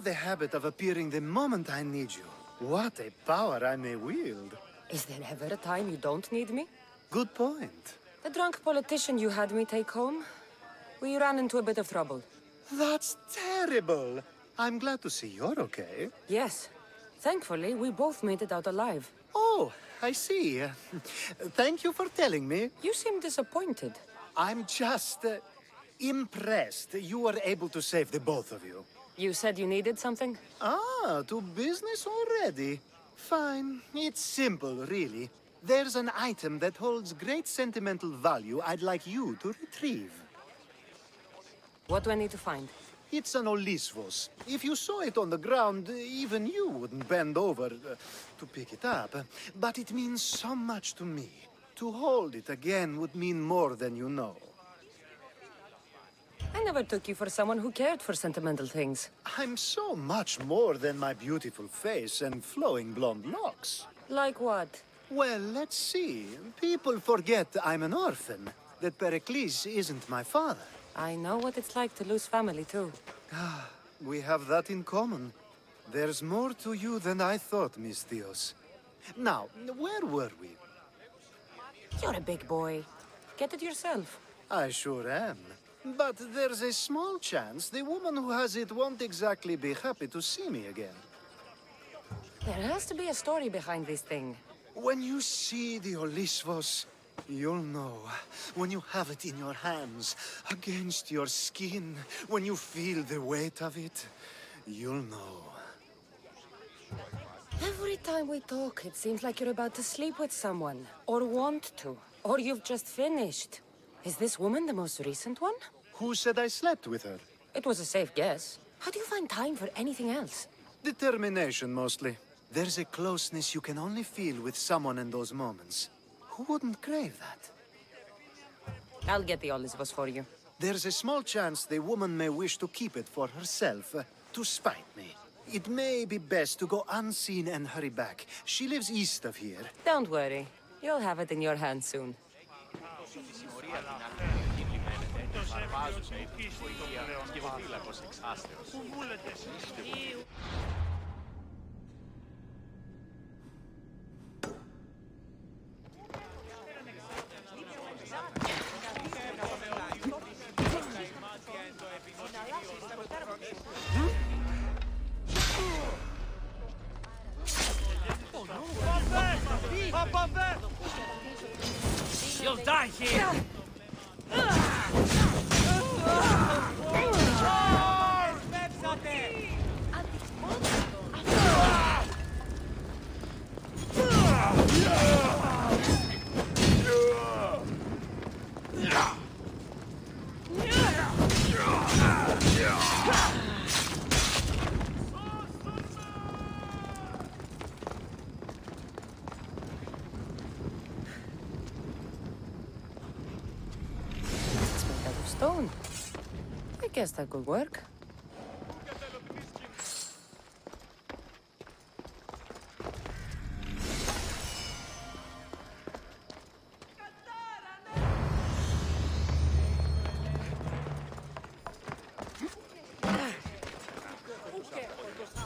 have the habit of appearing the moment I need you. What a power I may wield. Is there ever a time you don't need me? Good point. The drunk politician you had me take home? We ran into a bit of trouble. That's terrible. I'm glad to see you're okay. Yes. Thankfully, we both made it out alive. Oh, I see. Thank you for telling me. You seem disappointed. I'm just impressed you were able to save the both of you. You said you needed something? Ah, to business already. Fine. It's simple, really. There's an item that holds great sentimental value I'd like you to retrieve. What do I need to find? It's an Olisvos. If you saw it on the ground, even you wouldn't bend over to pick it up. But it means so much to me. To hold it again would mean more than you know. I never took you for someone who cared for sentimental things. I'm so much more than my beautiful face and flowing blonde locks. Like what? Well, let's see. People forget I'm an orphan, that Pericles isn't my father. I know what it's like to lose family, too. We have that in common. There's more to you than I thought, Miss Theos. Now, where were we? You're a big boy. Get it yourself. I sure am. But there's a small chance the woman who has it won't exactly be happy to see me again. There has to be a story behind this thing. When you see the Olisvos, you'll know. When you have it in your hands, against your skin, when you feel the weight of it, you'll know. Every time we talk, it seems like you're about to sleep with someone. Or want to. Or you've just finished. Is this woman the most recent one? Who said I slept with her? It was a safe guess. How do you find time for anything else? Determination, mostly. There's a closeness you can only feel with someone in those moments. Who wouldn't crave that? I'll get the Olisvos for you. There's a small chance the woman may wish to keep it for herself, to spite me. It may be best to go unseen and hurry back. She lives east of here. Don't worry. You'll have it in your hands soon. You'll die here! Stone. I guess that could work.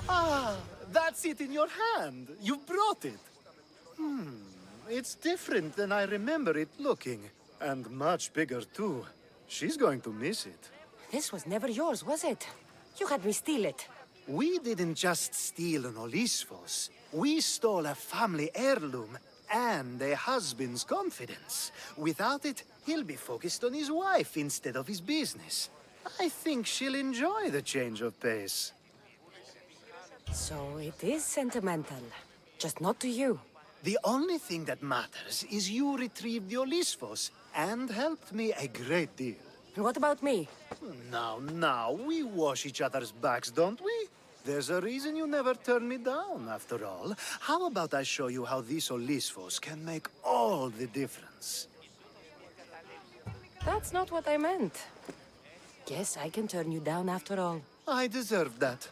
Ah, that's it in your hand. You brought it. It's different than I remember it looking. And much bigger, too. She's going to miss it. This was never yours, was it? You had me steal it. We didn't just steal an Olisvos. We stole a family heirloom and a husband's confidence. Without it, he'll be focused on his wife instead of his business. I think she'll enjoy the change of pace. So it is sentimental. Just not to you. The only thing that matters is you retrieved the Olisvos and helped me a great deal. And what about me? Now, we wash each other's backs, don't we? There's a reason you never turn me down, after all. How about I show you how these Olisvos can make all the difference? That's not what I meant. Guess I can turn you down after all. I deserve that.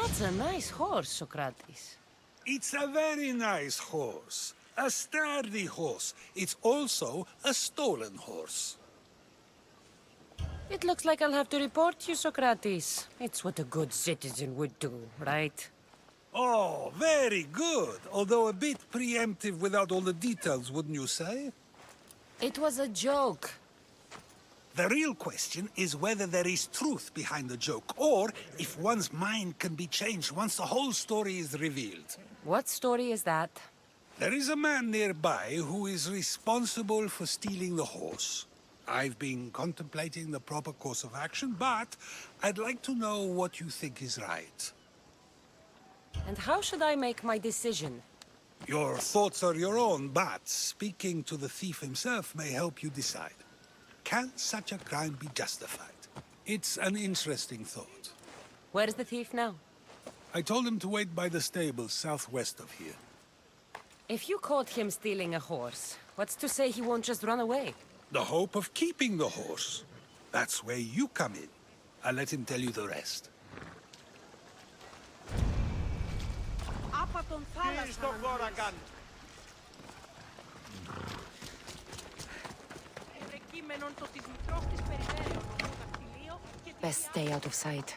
That's a nice horse, Socrates. It's a very nice horse. A sturdy horse. It's also a stolen horse. It looks like I'll have to report you, Socrates. It's what a good citizen would do, right? Oh, very good. Although a bit preemptive without all the details, wouldn't you say? It was a joke. The real question is whether there is truth behind the joke, or if one's mind can be changed once the whole story is revealed. What story is that? There is a man nearby who is responsible for stealing the horse. I've been contemplating the proper course of action, but I'd like to know what you think is right. And how should I make my decision? Your thoughts are your own, but speaking to the thief himself may help you decide. Can such a crime be justified? It's an interesting thought. Where's the thief now? I told him to wait by the stables southwest of here. If you caught him stealing a horse, what's to say he won't just run away? The hope of keeping the horse. That's where you come in. I'll let him tell you the rest. Best stay out of sight.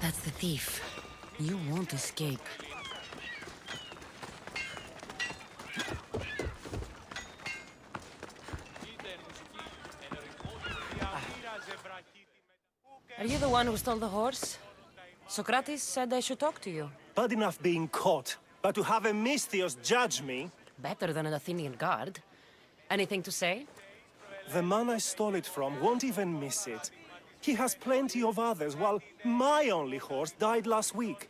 That's the thief. You won't escape. Are you the one who stole the horse? Socrates said I should talk to you. Bad enough being caught, but to have a Misthios judge me? Better than an Athenian guard. Anything to say? The man I stole it from won't even miss it. He has plenty of others, while my only horse died last week.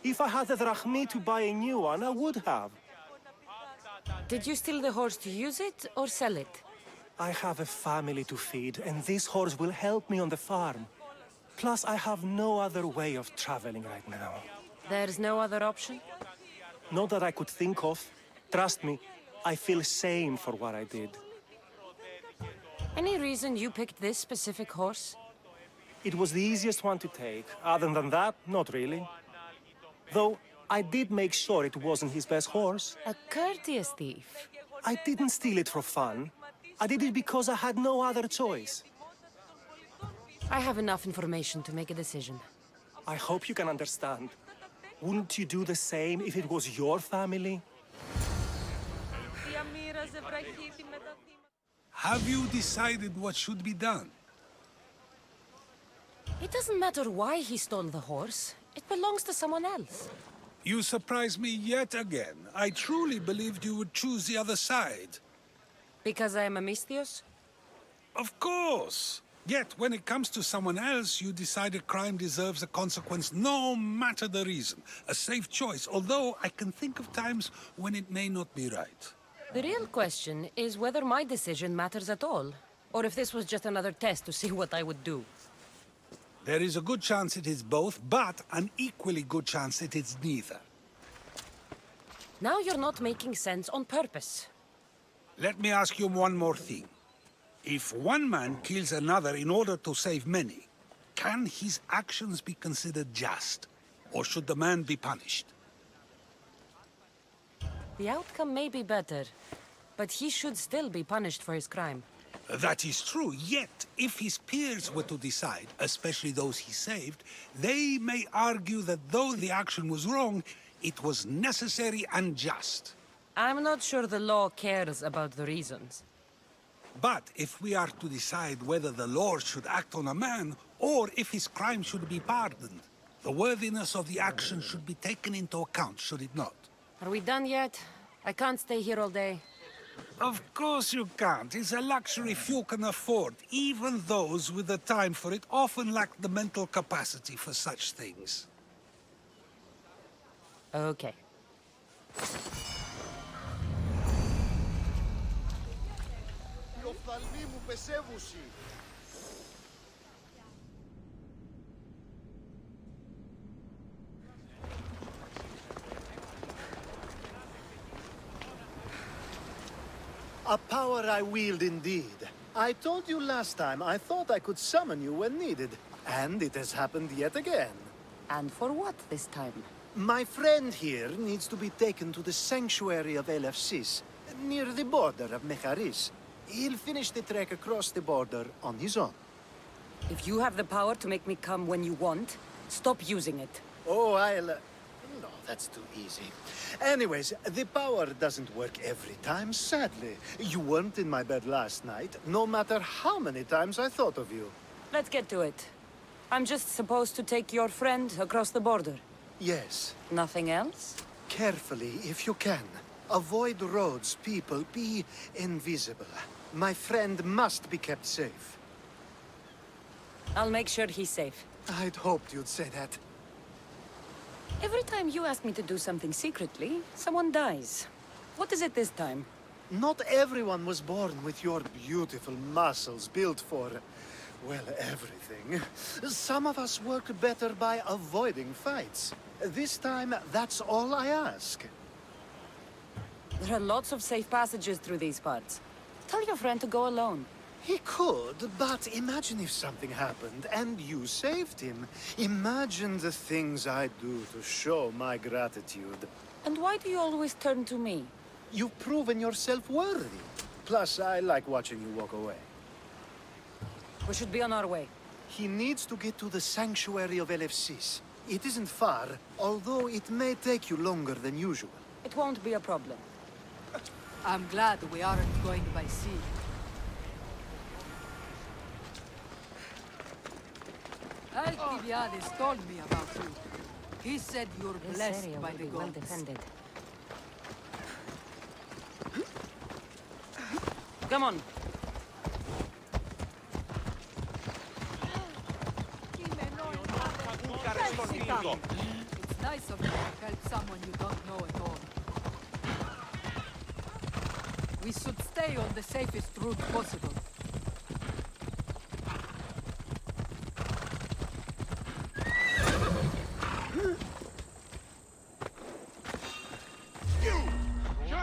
If I had the drachmi to buy a new one, I would have. Did you steal the horse to use it or sell it? I have a family to feed, and this horse will help me on the farm. Plus, I have no other way of traveling right now. There's no other option? Not that I could think of. Trust me, I feel shame for what I did. Any reason you picked this specific horse? It was the easiest one to take. Other than that, not really. Though, I did make sure it wasn't his best horse. A courteous thief. I didn't steal it for fun. I did it because I had no other choice. I have enough information to make a decision. I hope you can understand. Wouldn't you do the same if it was your family? Have you decided what should be done? It doesn't matter why he stole the horse. It belongs to someone else. You surprise me yet again. I truly believed you would choose the other side. Because I am a Misthios? Of course. Yet, when it comes to someone else, you decide a crime deserves a consequence no matter the reason. A safe choice, although I can think of times when it may not be right. The real question is whether my decision matters at all, or if this was just another test to see what I would do. There is a good chance it is both, but an equally good chance it is neither. Now you're not making sense on purpose. Let me ask you one more thing. If one man kills another in order to save many, can his actions be considered just? Or should the man be punished? The outcome may be better, but he should still be punished for his crime. That is true, yet if his peers were to decide, especially those he saved, they may argue that though the action was wrong, it was necessary and just. I'm not sure the law cares about the reasons. But if we are to decide whether the law should act on a man, or if his crime should be pardoned, the worthiness of the action should be taken into account, should it not? Are we done yet? I can't stay here all day. Of course you can't. It's a luxury few can afford. Even those with the time for it often lack the mental capacity for such things. Okay. A power I wield indeed. I told you last time I thought I could summon you when needed, and it has happened yet again. And for what this time? My friend here needs to be taken to the sanctuary of Alexios, near the border of Mecharis. He'll finish the trek across the border on his own. If you have the power to make me come when you want, stop using it. Oh, I'll... No, that's too easy. Anyways, the power doesn't work every time, sadly. You weren't in my bed last night, no matter how many times I thought of you. Let's get to it. I'm just supposed to take your friend across the border. Yes. Nothing else? Carefully, if you can. Avoid roads, people. Be invisible. My friend must be kept safe. I'll make sure he's safe. I'd hoped you'd say that. Every time you ask me to do something secretly, someone dies. What is it this time? Not everyone was born with your beautiful muscles built for, well, everything. Some of us work better by avoiding fights. This time, that's all I ask. There are lots of safe passages through these parts. Tell your friend to go alone. He could, but imagine if something happened and you saved him. Imagine the things I'd do to show my gratitude. And why do you always turn to me? You've proven yourself worthy. Plus, I like watching you walk away. We should be on our way. He needs to get to the sanctuary of Alexios. It isn't far, although it may take you longer than usual. It won't be a problem. I'm glad we aren't going by sea. Alcibiades told me about you. He said you're This blessed area by will the be well gods. defended. Come on. It's nice of you to help someone you don't know at all. We should stay on the safest route possible.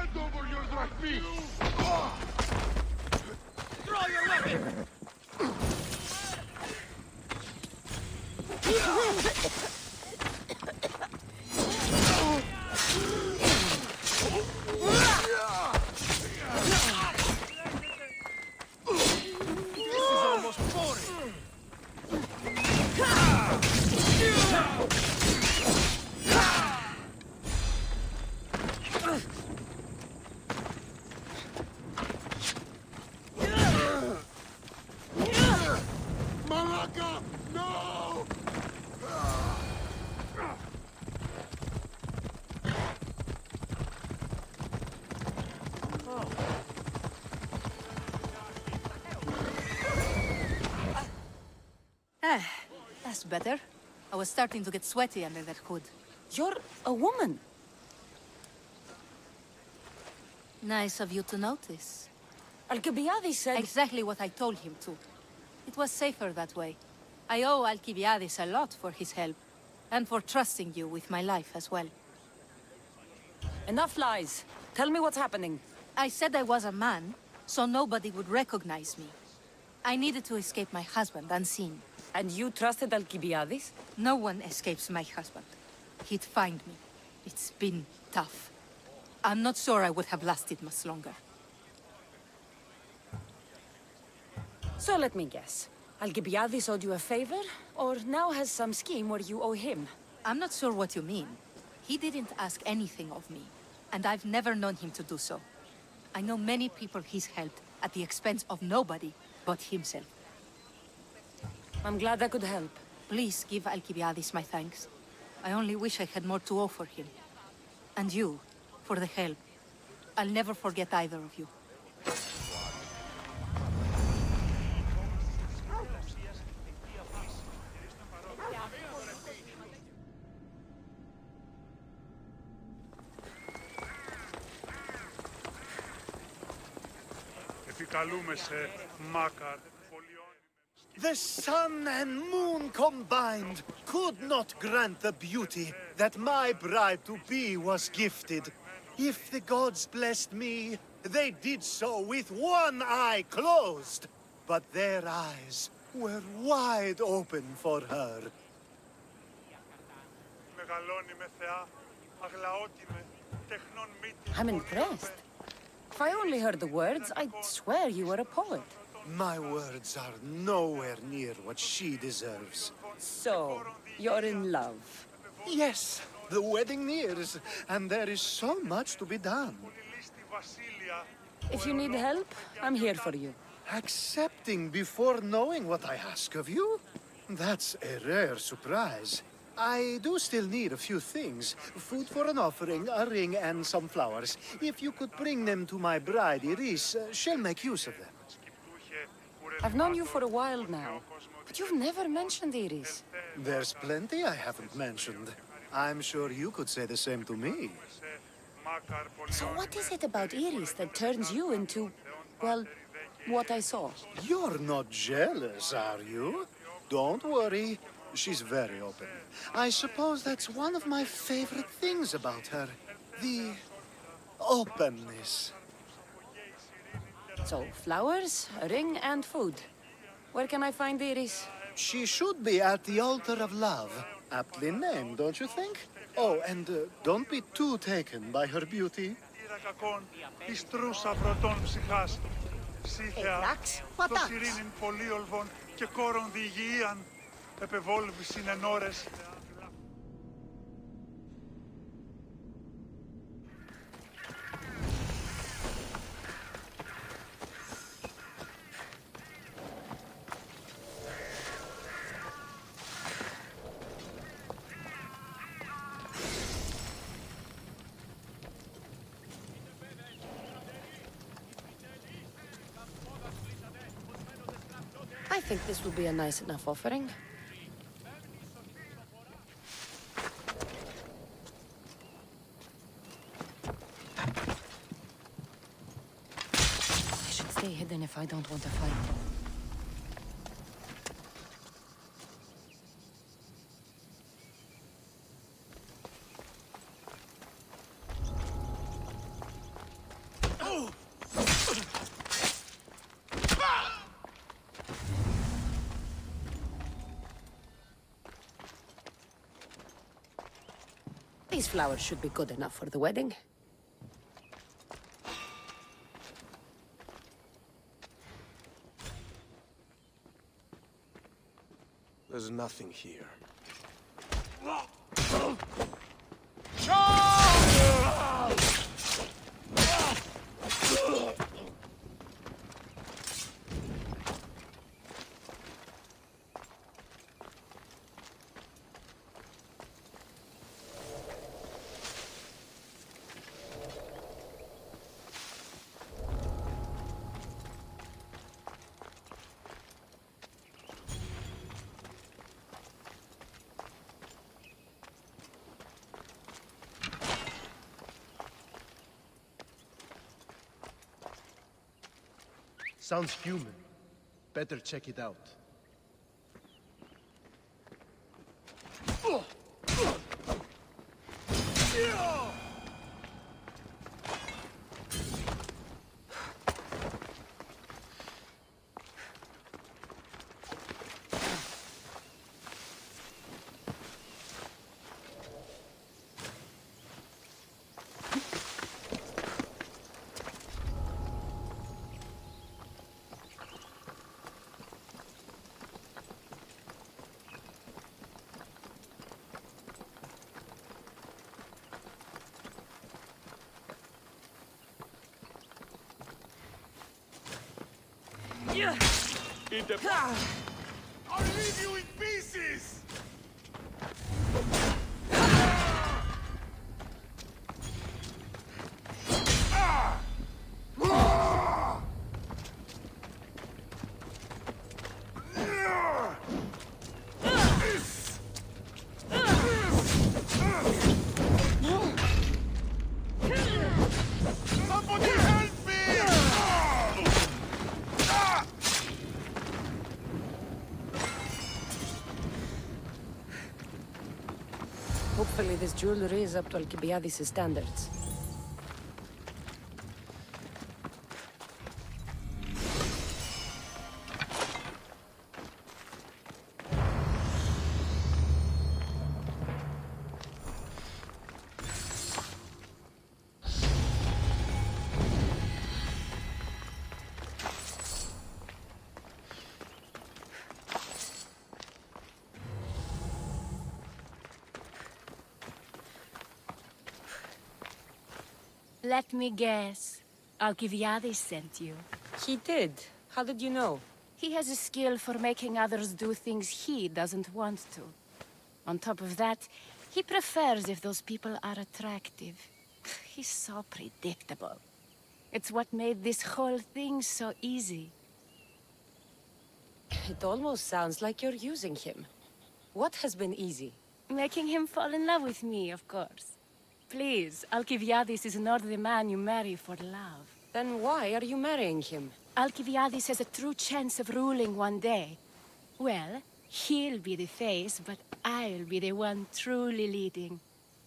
Hand over your drachmi! Draw your weapon! This is almost boring! Malaka! No! That's better. I was starting to get sweaty under that hood. You're a woman. Nice of you to notice. Alcibiades said... Exactly what I told him to. It was safer that way. I owe Alcibiades a lot for his help, and for trusting you with my life as well. Enough lies. Tell me what's happening. I said I was a man, so nobody would recognize me. I needed to escape my husband unseen. And you trusted Alcibiades? No one escapes my husband. He'd find me. It's been tough. I'm not sure I would have lasted much longer. So let me guess. Alcibiades owed you a favor, or now has some scheme where you owe him? I'm not sure what you mean. He didn't ask anything of me, and I've never known him to do so. I know many people he's helped at the expense of nobody but himself. I'm glad I could help. Please give Alcibiades my thanks. I only wish I had more to offer him. And you, for the help. I'll never forget either of you. Επικαλούμε σε Μάκαρ. The sun and moon combined could not grant the beauty that my bride-to-be was gifted. If the gods blessed me, They did so with one eye closed, but their eyes were wide open for her. Μεγαλώνει με θεά, αγλαώτη με, τεχνών μύτη. I'm impressed. If I only heard the words, I'd swear you were a poet. My words are nowhere near what she deserves. So, you're in love. Yes, the wedding nears, and there is so much to be done. Πολυλίστη βασίλεια. If you need help, I'm here for you. Accepting before knowing what I ask of you? That's a rare surprise. I do still need a few things. Food for an offering, a ring, and some flowers. If you could bring them to my bride, Iris, she'll make use of them. I've known you for a while now, but you've never mentioned Iris. There's plenty I haven't mentioned. I'm sure you could say the same to me. So what is it about Iris that turns you into, well, what I saw? You're not jealous, are you? Don't worry. She's very open. I suppose that's one of my favorite things about her. The openness. So, flowers, a ring, and food. Where can I find Iris? She should be at the altar of love. Aptly named, don't you think? Oh, and don't be too taken by her beauty. Ήρα κακών, εις τρούσα πρωτών ψυχάς. Σύθεα, το σιρήνην πολύολβων και κόρον διηγείαν, επεβόλβησιν εν ώρες. I think this will be a nice enough offering. I should stay hidden if I don't want to fight. These flowers should be good enough for the wedding. There's nothing here. Sounds human. Better check it out. I'll leave you in pieces! Somebody help me! Hopefully this jewelry is up to Alcibiades' standards. Let me guess. Alcibiades sent you. He did. How did you know? He has a skill for making others do things he doesn't want to. On top of that, he prefers if those people are attractive. He's so predictable. It's what made this whole thing so easy. It almost sounds like you're using him. What has been easy? Making him fall in love with me, of course. Please, Alcibiades is not the man you marry for love. Then why are you marrying him? Alcibiades has a true chance of ruling one day. Well, he'll be the face, but I'll be the one truly leading.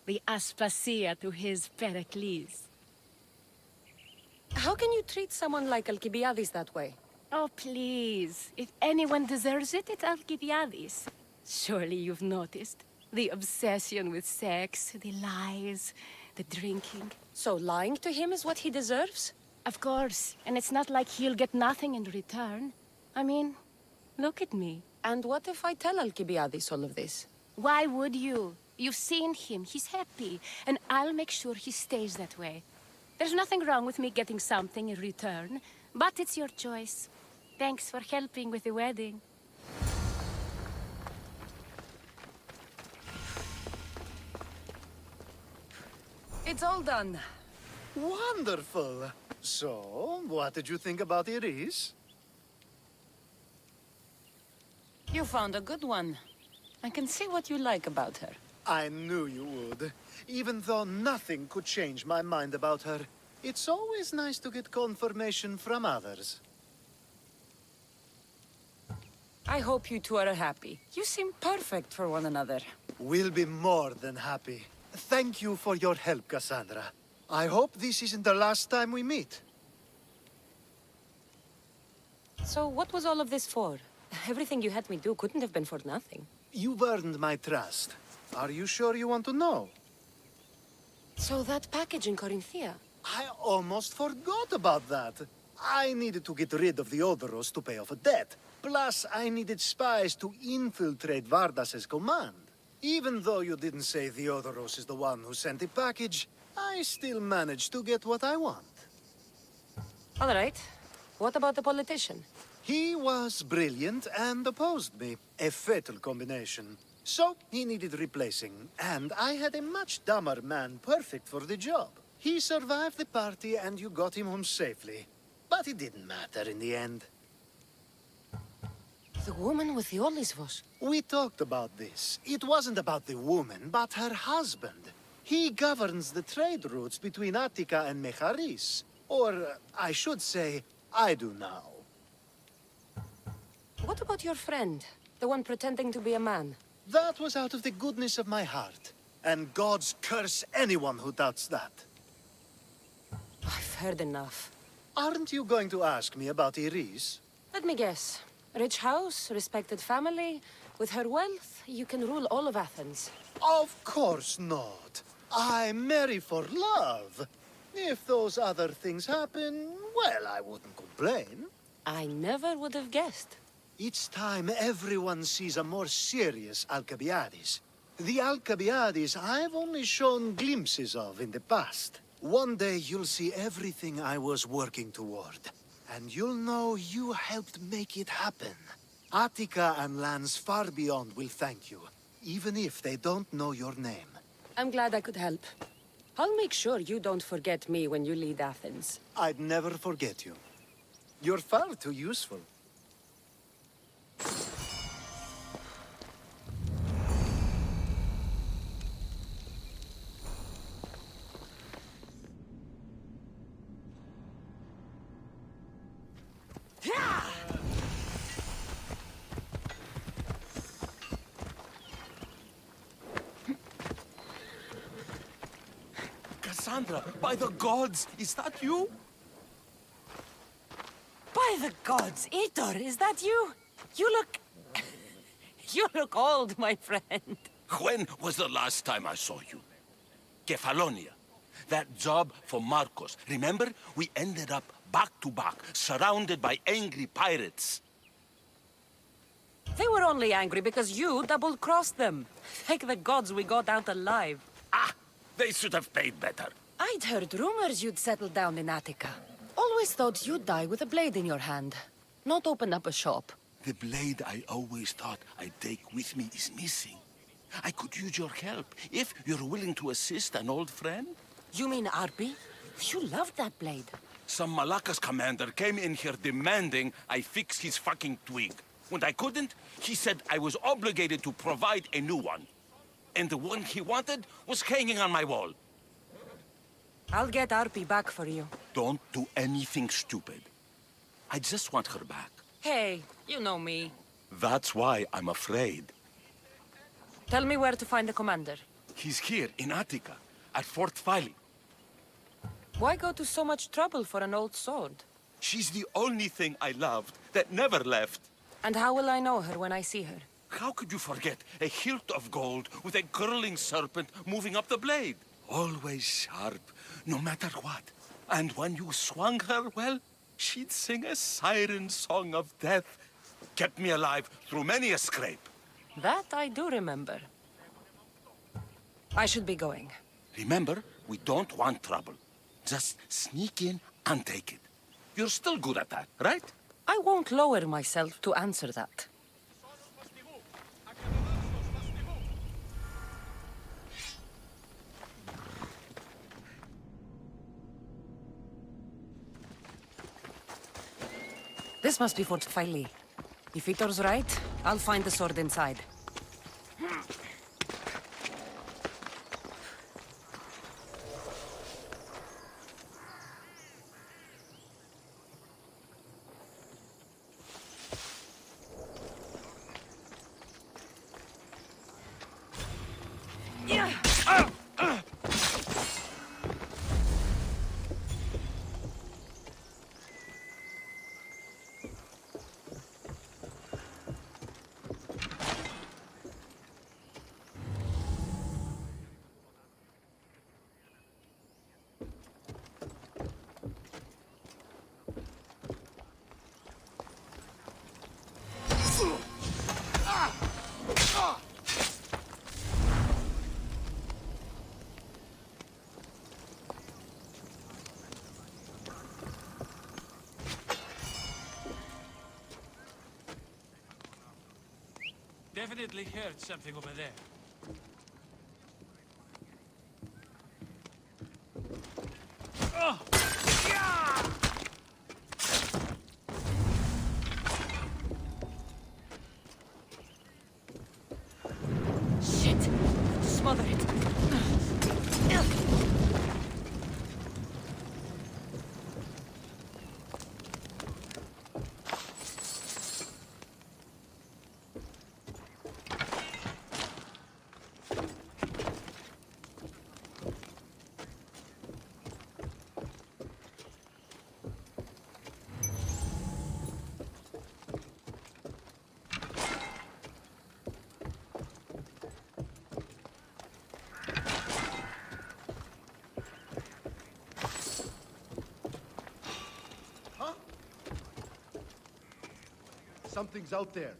The Aspasia to his Pericles. How can you treat someone like Alcibiades that way? Oh, please. If anyone deserves it, it's Alcibiades. Surely you've noticed. The obsession with sex, the lies, the drinking. So lying to him is what he deserves? Of course. And it's not like he'll get nothing in return. I mean, look at me. And what if I tell Alcibiades all of this? Why would you? You've seen him. He's happy. And I'll make sure he stays that way. There's nothing wrong with me getting something in return. But it's your choice. Thanks for helping with the wedding. It's all done. Wonderful. So, what did you think about Iris? You found a good one. I can see what you like about her. I knew you would. Even though nothing could change my mind about her, it's always nice to get confirmation from others. I hope you two are happy. You seem perfect for one another. We'll be more than happy. Thank you for your help, Cassandra. I hope this isn't the last time we meet. So what was all of this for? Everything you had me do couldn't have been for nothing. You've earned my trust. Are you sure you want to know? So that package in Corinthia? I almost forgot about that. I needed to get rid of the Odoros to pay off a debt. Plus, I needed spies to infiltrate Vardas's command. Even though you didn't say Theodoros is the one who sent the package, I still managed to get what I want. All right. What about the politician? He was brilliant and opposed me. A fatal combination. So, he needed replacing, and I had a much dumber man perfect for the job. He survived the party and you got him home safely. But it didn't matter in the end. The woman with the Olisvos. We talked about this. It wasn't about the woman, but her husband. He governs the trade routes between Attica and Mecharis. Or, I should say, I do now. What about your friend? The one pretending to be a man? That was out of the goodness of my heart. And gods curse anyone who doubts that. I've heard enough. Aren't you going to ask me about Iris? Let me guess. Rich house, respected family. With her wealth, you can rule all of Athens. Of course not. I marry for love. If those other things happen, well, I wouldn't complain. I never would have guessed. Each time everyone sees a more serious Alcibiades. The Alcibiades I've only shown glimpses of in the past. One day you'll see everything I was working toward. And you'll know you helped make it happen. Attica and lands far beyond will thank you, even if they don't know your name. I'm glad I could help. I'll make sure you don't forget me when you lead Athens. I'd never forget you. You're far too useful. Cassandra, by the gods, is that you? By the gods, Itor, is that you? You look... you look old, my friend. When was the last time I saw you? Kefalonia. That job for Marcos. Remember? We ended up back to back, surrounded by angry pirates. They were only angry because you double-crossed them. Thank the gods we got out alive. Ah! They should have paid better. I'd heard rumors you'd settled down in Attica. Always thought you'd die with a blade in your hand, not open up a shop. The blade I always thought I'd take with me is missing. I could use your help if you're willing to assist an old friend. You mean Arpi? You loved that blade. Some Malakas commander came in here demanding I fix his fucking twig. When I couldn't, he said I was obligated to provide a new one. And the one he wanted was hanging on my wall. I'll get Arpi back for you. Don't do anything stupid. I just want her back. Hey, you know me. That's why I'm afraid. Tell me where to find the commander. He's here in Attica, at Fort Phili. Why go to so much trouble for an old sword? She's the only thing I loved that never left. And how will I know her when I see her? How could you forget a hilt of gold with a curling serpent moving up the blade? Always sharp, no matter what. And when you swung her, well, she'd sing a siren song of death. Kept me alive through many a scrape. That I do remember. I should be going. Remember, we don't want trouble. Just sneak in and take it. You're still good at that, right? I won't lower myself to answer that. This must be Fort Phili. If Vitor's right, I'll find the sword inside. Definitely heard something over there. Oh! Yeah! Shit! Smother it. Something's out there.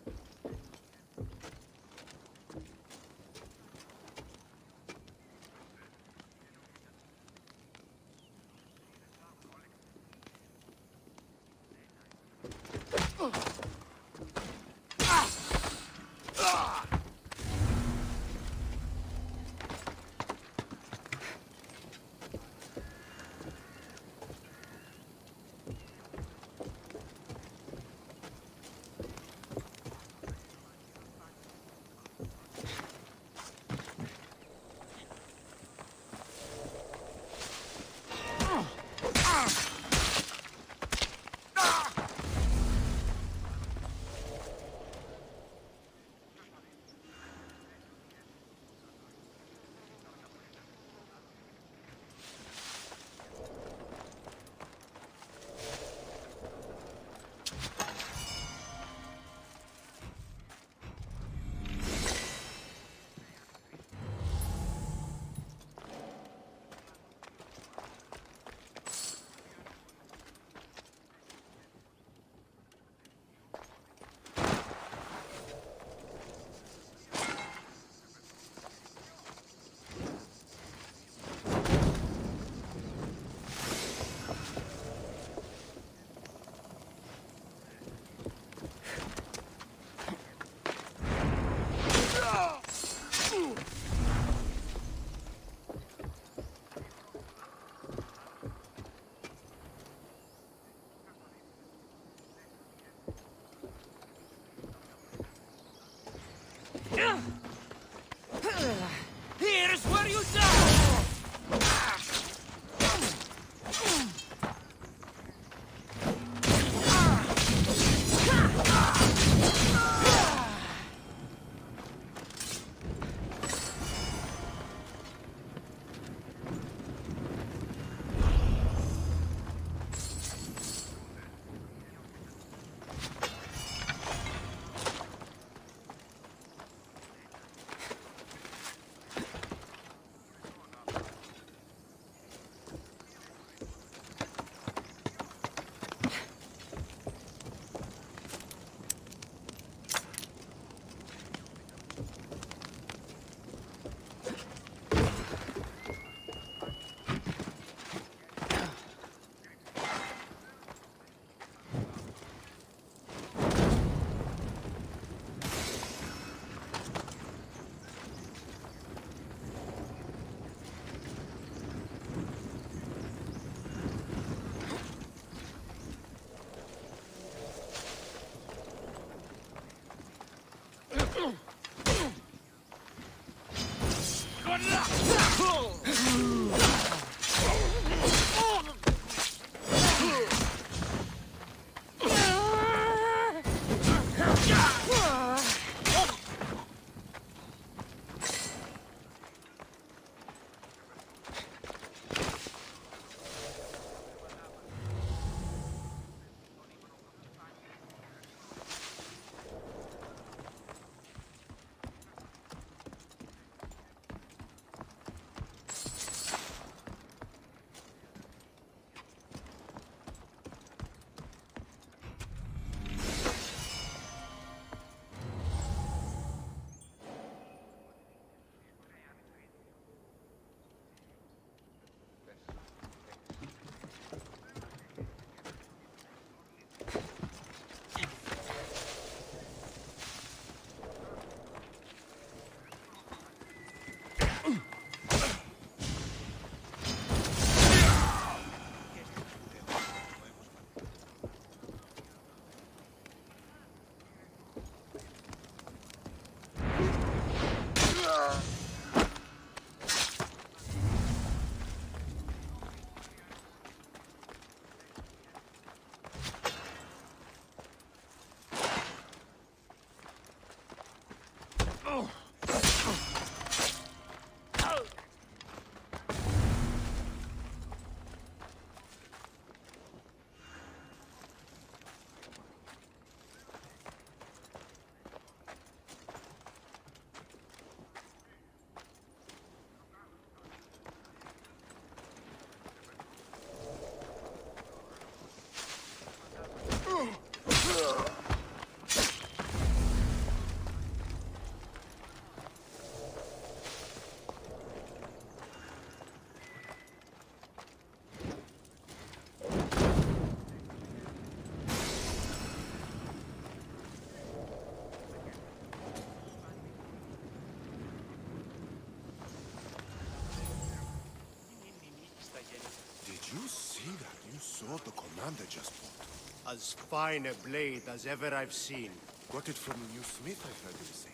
you see that new sword the commander just bought? As fine a blade as ever I've seen. Got it from the new smith, I heard him say.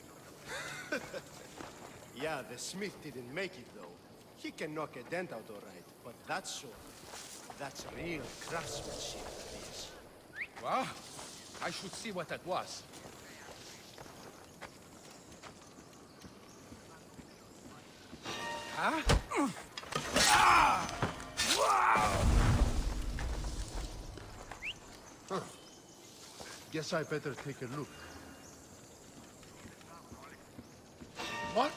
Yeah, the smith didn't make it, though. He can knock a dent out all right, but that sword, that's real craftsmanship, that is. Well, I should see what that was. Huh? Huh. Guess I better take a look. What?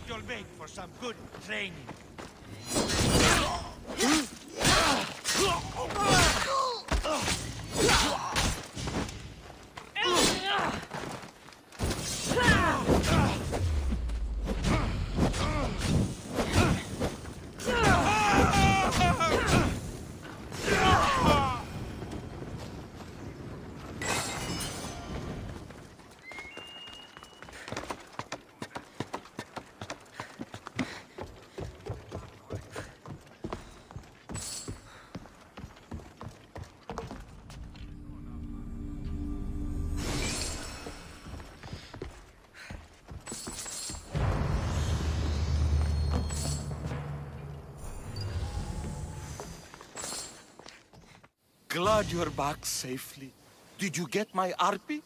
You'll make for some good training. Glad you're back safely. Did you get my Arpi?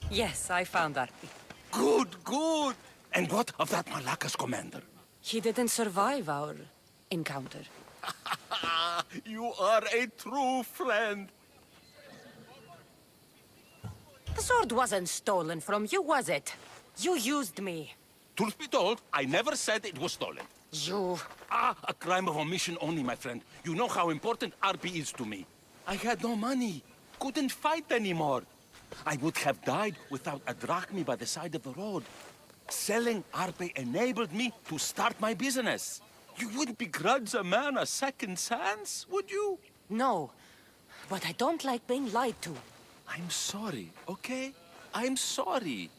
Yes, I found Arpi. Good, good. And what of that Malakas commander? He didn't survive our encounter. You are a true friend. The sword wasn't stolen from you, was it? You used me. Truth be told, I never said it was stolen. You... A crime of omission only, my friend. You know how important RP is to me. I had no money. Couldn't fight anymore. I would have died without a drachmi by the side of the road. Selling RP enabled me to start my business. You wouldn't begrudge a man a second chance, would you? No. But I don't like being lied to. I'm sorry, okay? I'm sorry.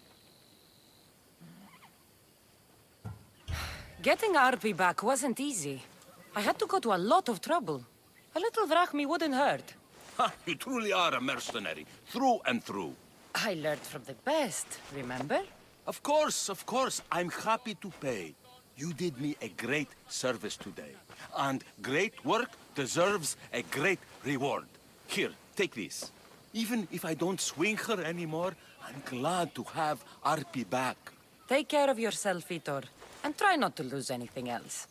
Getting RP back wasn't easy. I had to go to a lot of trouble. A little drachmi wouldn't hurt. Ha, you truly are a mercenary, through and through. I learned from the best, remember? Of course, I'm happy to pay. You did me a great service today. And great work deserves a great reward. Here, take this. Even if I don't swing her anymore, I'm glad to have RP back. Take care of yourself, Vitor. And try not to lose anything else.